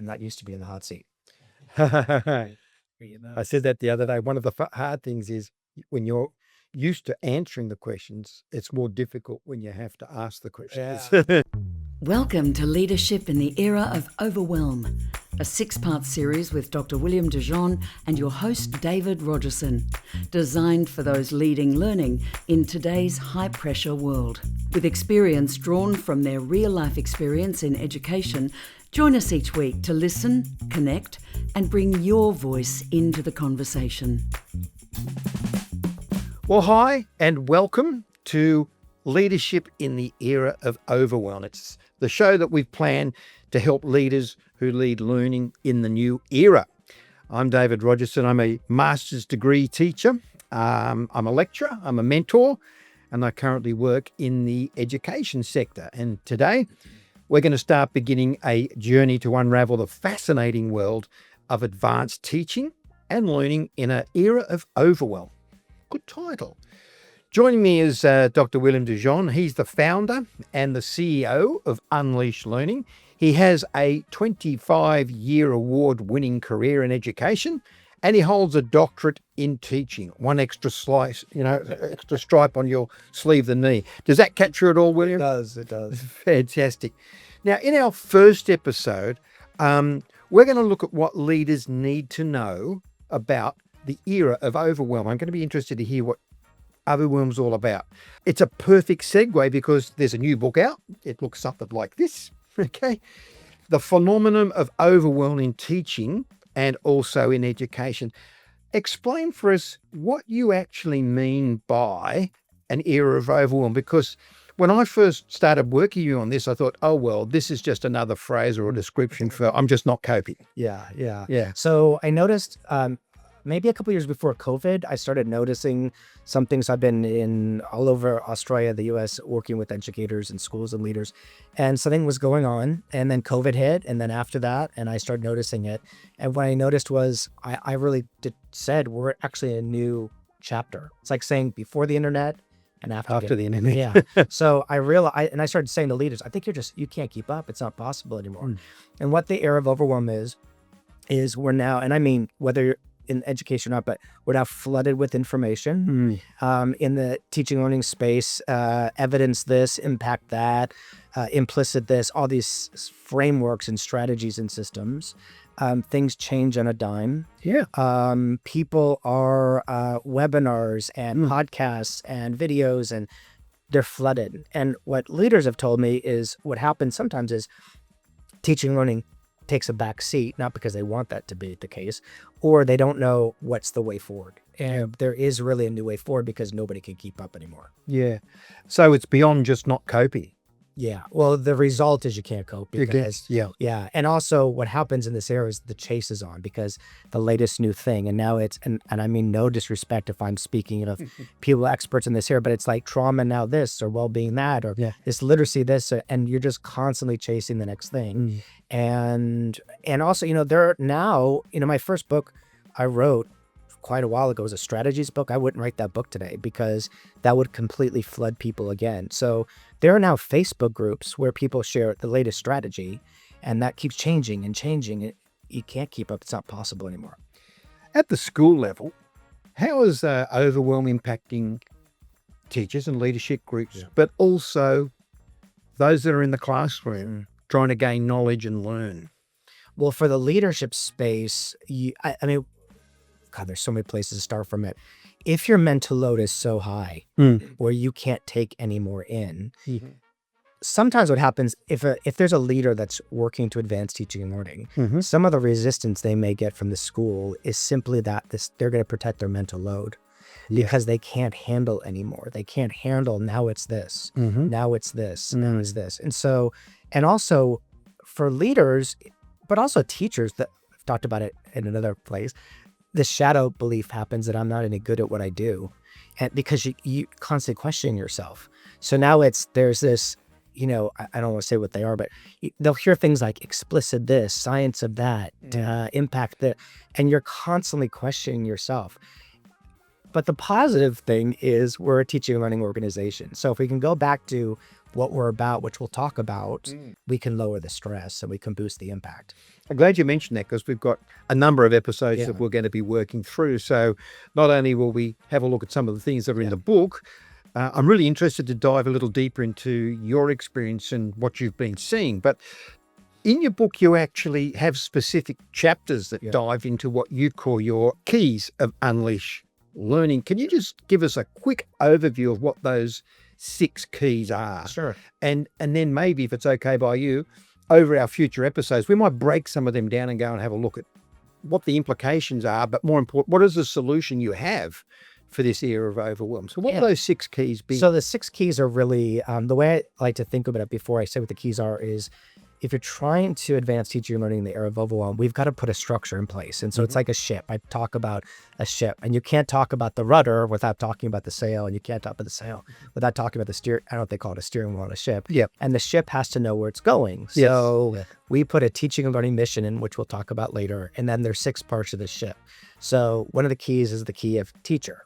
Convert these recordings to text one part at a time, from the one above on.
not used to be in the hot seat. I said that the other day. One of the hard things is when you're used to answering the questions, it's more difficult when you have to ask the questions. Yeah. Welcome to Leadership in the Era of Overwhelm, a 6-part series with Dr. William Dijon and your host David Rogerson, designed for those leading learning in today's high-pressure world. With experience drawn from their real-life experience in education, join us each week to listen, connect, and bring your voice into the conversation. Well, hi and welcome to Leadership in the Era of Overwhelm. It's the show that we've planned to help leaders who lead learning in the new era. I'm David Rogerson. I'm a master's degree teacher. I'm a lecturer. I'm a mentor, and I currently work in the education sector. And today, we're going to start beginning a journey to unravel the fascinating world of advanced teaching and learning in an era of overwhelm. Good title. Joining me is Dr. William Dijon. He's the founder and the CEO of Unleash Learning. He has a 25-year award-winning career in education, and he holds a doctorate in teaching. One extra slice, extra stripe on your sleeve than me. Does that capture it all, William? It does. Fantastic. Now, in our first episode, we're going to look at what leaders need to know about the era of overwhelm. I'm going to be interested to hear what Overwhelm's all about. It's a perfect segue because there's a new book out. It looks something like this, okay? The Phenomenon of Overwhelm in Teaching and also in Education. Explain for us what you actually mean by an era of overwhelm, because when I first started working on this, I thought, oh, well, this is just another phrase or a description for I'm just not coping. Yeah. So I noticed maybe a couple of years before COVID, I started noticing some things. I've been in all over Australia, the US, working with educators and schools and leaders, and something was going on. And then COVID hit, and then after that, and I started noticing it. And what I noticed was I really said we're actually a new chapter. It's like saying before the internet and after the internet. Yeah. So I realized, and I started saying to leaders, I think you can't keep up. It's not possible anymore. And what the era of overwhelm is we're now, and I mean, whether you're in education or not, but we're now flooded with information in the teaching learning space, evidence this, impact that, implicit this, all these frameworks and strategies and systems. Things change on a dime. Yeah. People are webinars and podcasts and videos, and they're flooded. And what leaders have told me is what happens sometimes is teaching learning takes a back seat, not because they want that to be the case, or they don't know what's the way forward. And there is really a new way forward because nobody can keep up anymore. Yeah. So it's beyond just not coping. Yeah. Well, the result is you can't cope because, yeah. And also what happens in this era is the chase is on because the latest new thing. And now it's, and I mean, no disrespect if I'm speaking of people experts in this area, but it's like trauma now this or well-being that, or this literacy this, and you're just constantly chasing the next thing. And also, there are now, my first book I wrote quite a while ago was a strategies book. I wouldn't write that book today because that would completely flood people again. So there are now Facebook groups where people share the latest strategy, and that keeps changing and changing. You can't keep up. It's not possible anymore. At the school level, how is overwhelm impacting teachers and leadership groups, but also those that are in the classroom trying to gain knowledge and learn? Well, for the leadership space, I mean, God, there's so many places to start from it. If your mental load is so high where you can't take any more in, sometimes what happens if there's a leader that's working to advance teaching and learning, some of the resistance they may get from the school is simply that they're going to protect their mental load because they can't handle anymore. They can't handle now it's this, now it's this, now it's this. And so, and also for leaders, but also teachers that I've talked about it in another place, the shadow belief happens that I'm not any good at what I do, and because you constantly question yourself. So now there's this, I don't want to say what they are, but they'll hear things like explicit this, science of that, impact that, and you're constantly questioning yourself. But the positive thing is we're a teaching and learning organization. So if we can go back to what we're about, which we'll talk about, we can lower the stress and we can boost the impact. I'm glad you mentioned that, because we've got a number of episodes that we're going to be working through. So not only will we have a look at some of the things that are in the book, I'm really interested to dive a little deeper into your experience and what you've been seeing. But in your book, you actually have specific chapters that dive into what you call your keys of Unleash Learning. Can you just give us a quick overview of what those 6 keys are? Sure. And then maybe, if it's okay by you, over our future episodes, we might break some of them down and go and have a look at what the implications are, but more important, what is the solution you have for this era of overwhelm? So what are those 6 keys be? So the 6 keys are really, the way I like to think about it before I say what the keys are is, if you're trying to advance teaching and learning in the era of overwhelm, we've got to put a structure in place. And so it's like a ship. I talk about a ship, and you can't talk about the rudder without talking about the sail, and you can't talk about the sail without talking about the steer. I don't know if they call it a steering wheel on a ship. Yep. And the ship has to know where it's going. So we put a teaching and learning mission in, which we'll talk about later. And then there's 6 parts of the ship. So one of the keys is the key of teacher.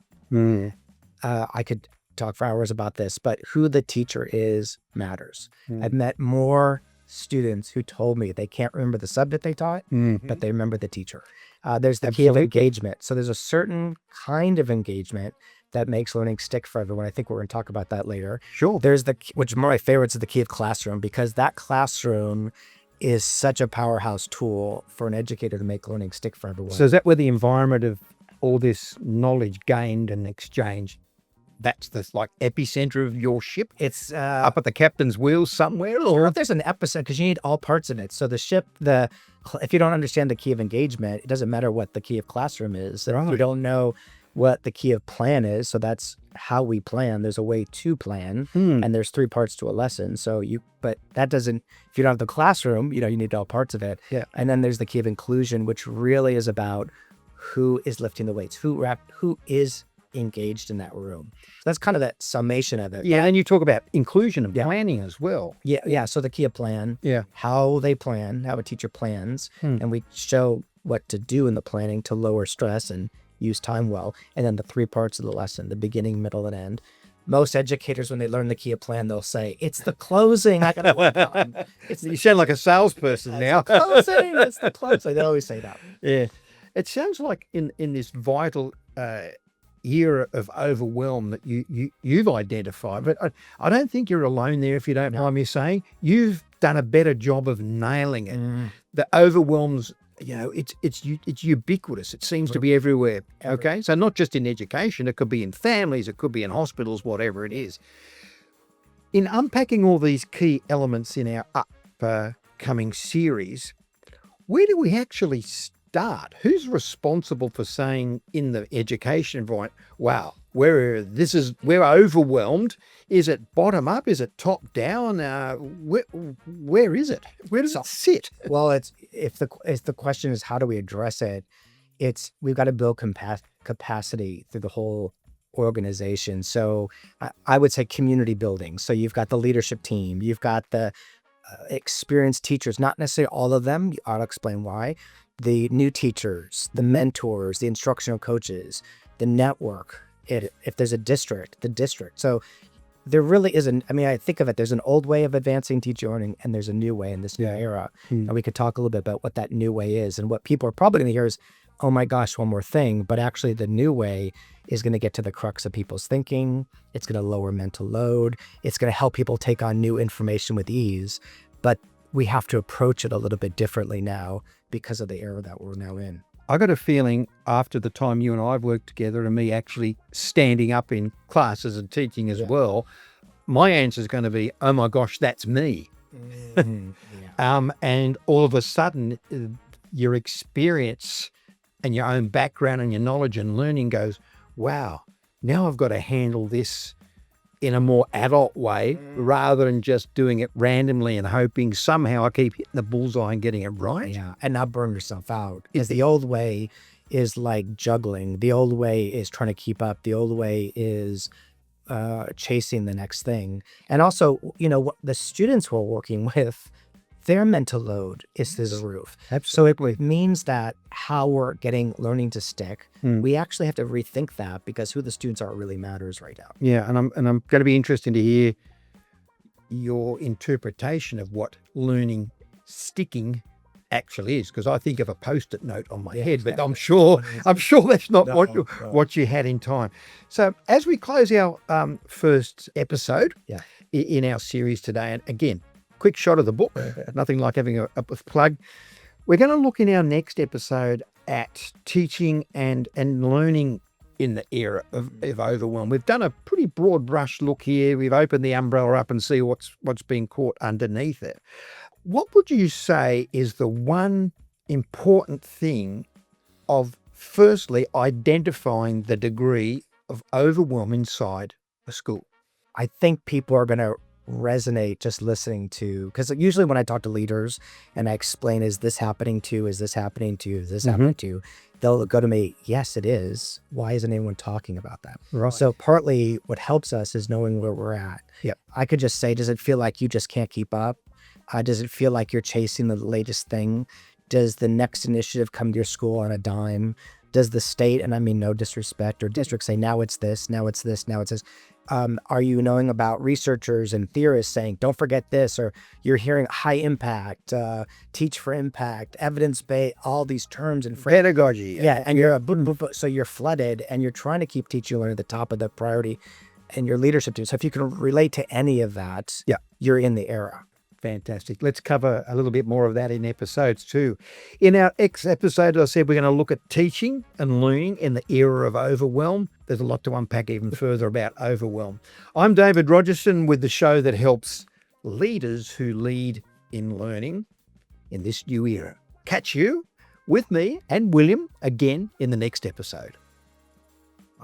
I could talk for hours about this, but who the teacher is matters. I've met more students who told me they can't remember the subject they taught, but they remember the teacher. There's the key of engagement. So there's a certain kind of engagement that makes learning stick for everyone. I think we're going to talk about that later. Sure. There's which is one of my favorites, is the key of classroom, because that classroom is such a powerhouse tool for an educator to make learning stick for everyone. So is that where the environment of all this knowledge gained and exchanged, that's the epicenter of your ship? It's up at the captain's wheel somewhere? Or if there's an episode, because you need all parts of it. So the ship, if you don't understand the key of engagement, it doesn't matter what the key of classroom is. If you don't know what the key of plan is, so that's how we plan. There's a way to plan, and there's 3 parts to a lesson. But that doesn't, if you don't have the classroom, you need all parts of it. Yeah. And then there's the key of inclusion, which really is about who is lifting the weights, who is engaged in that room. So that's kind of that summation of it. Yeah, and you talk about inclusion and planning as well. Yeah. So the key of plan, how they plan, how a teacher plans, and we show what to do in the planning to lower stress and use time well. And then the 3 parts of the lesson, the beginning, middle, and end. Most educators, when they learn the key of plan, they'll say, it's the closing I gotta work on. You sound like a salesperson now. Closing, it's the closing. They always say that. Yeah. It sounds like in this vital era of overwhelm that you've identified, but I don't think you're alone there, if you don't mind me saying. You've done a better job of nailing it. The overwhelms, it's ubiquitous. It seems to be everywhere. Okay, so not just in education, it could be in families, it could be in hospitals, whatever it is. In unpacking all these key elements in our upcoming series, where do we actually start? Who's responsible for saying in the education environment, wow, we're overwhelmed? Is it bottom up? Is it top down? Where is it? Where does it sit? Well, if the question is how do we address it, we've got to build capacity through the whole organization. So I would say community building. So you've got the leadership team, you've got the experienced teachers, not necessarily all of them. I'll explain why. The new teachers, the mentors, the instructional coaches, the network. If there's a district, the district. So there really isn't, I think of it, there's an old way of advancing teaching learning, and there's a new way in this new era. And we could talk a little bit about what that new way is. And what people are probably going to hear is, oh my gosh, one more thing. But actually the new way is going to get to the crux of people's thinking. It's going to lower mental load. It's going to help people take on new information with ease. But we have to approach it a little bit differently now because of the era that we're now in. I got a feeling after the time you and I have worked together and me actually standing up in classes and teaching as well, my answer is going to be, oh my gosh, that's me. And all of a sudden, your experience and your own background and your knowledge and learning goes, wow, now I've got to handle this in a more adult way rather than just doing it randomly and hoping somehow I keep hitting the bullseye and getting it right. Yeah, and not burn yourself out. Because the old way is like juggling. The old way is trying to keep up. The old way is chasing the next thing. And also, the students we're working with, their mental load is through the roof. Absolutely. So it means that how we're getting learning to stick, we actually have to rethink that, because who the students are really matters right now. Yeah, and I'm going to be interested to hear your interpretation of what learning sticking actually is, because I think of a post-it note on my head, but I'm sure that's not what you had in time. So as we close our first episode in our series today, and again, quick shot of the book, nothing like having a plug. We're going to look in our next episode at teaching and learning in the era of overwhelm. We've done a pretty broad brush look here. We've opened the umbrella up and see what's being caught underneath it. What would you say is the one important thing of firstly identifying the degree of overwhelm inside a school? I think people are going to resonate just listening to, because usually when I talk to leaders and I explain, is this happening to you? Is this happening to you? Is this happening to you? They'll go to me, yes, it is. Why isn't anyone talking about that? Right. So partly what helps us is knowing where we're at. Yep. I could just say, does it feel like you just can't keep up? Does it feel like you're chasing the latest thing? Does the next initiative come to your school on a dime? Does the state, and I mean no disrespect, or district say, now it's this, now it's this, now it's this? Are you knowing about researchers and theorists saying, don't forget this, or you're hearing high impact, teach for impact, evidence-based, all these terms and Pedagogy. Yeah, and so you're flooded and you're trying to keep teaching and learning at the top of the priority and your leadership team. So if you can relate to any of that, you're in the era. Fantastic. Let's cover a little bit more of that in episodes 2. In our X episode, I said we're going to look at teaching and learning in the era of overwhelm. There's a lot to unpack even further about overwhelm. I'm David Rogerson with the show that helps leaders who lead in learning in this new era. Catch you with me and William again in the next episode.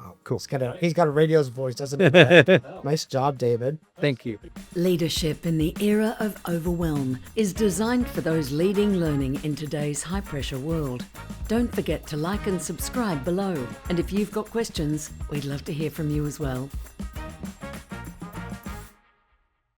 Oh, cool. He's got a radio's voice, doesn't he? Nice job, David. Thank you. Leadership in the Era of Overwhelm is designed for those leading learning in today's high-pressure world. Don't forget to like and subscribe below. And if you've got questions, we'd love to hear from you as well.